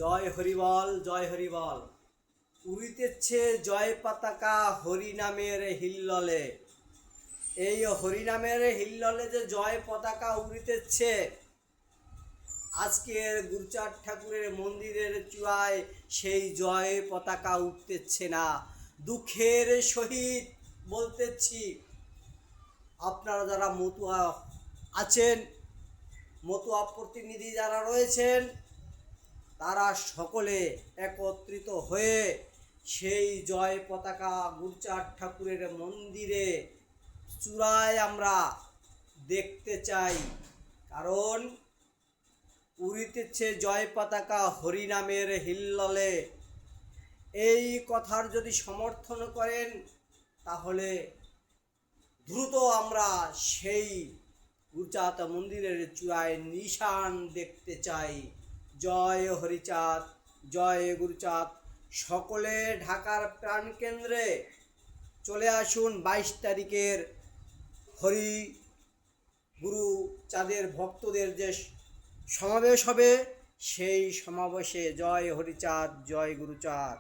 জয় হরিবল, জয় হরিবল। উড়িতেছে জয় পতাকা হরি নামের হিল্ললে। এই হরি নামের হিল্ললে যে জয় পতাকা উড়িতেছে, আজকের গুরুচাঁদ ঠাকুরের মন্দিরের চূড়ায় সেই জয় পতাকা উঠতেছে না। দুঃখের সহিত বলতেছি, আপনারা যারা মতুয়া আছেন, মতুয়া প্রতিনিধি যারা রয়েছেন, তারা সকলে একত্রিত হয়ে সেই জয় পতাকা গুরুচাঁদ ঠাকুরের মন্দিরে চূড়ায় আমরা দেখতে চাই। কারণ উড়িতেছে জয় পতাকা হরিনামের হিল্ললে। এই কথার যদি সমর্থন করেন, তাহলে দ্রুত আমরা সেই গুরুচাঁদ মন্দিরের চূড়ায় নিশান দেখতে চাই। জয় হরিচাঁদ, জয় গুরুচাঁদ। সকলে ঢাকার প্রাণকেন্দ্রে চলে আসুন। 22 তারিখের হরি গুরু চাঁদের ভক্তদের যে সমাবেশ হবে, সেই সমাবেশে জয় হরিচাঁদ, জয় গুরুচাঁদ।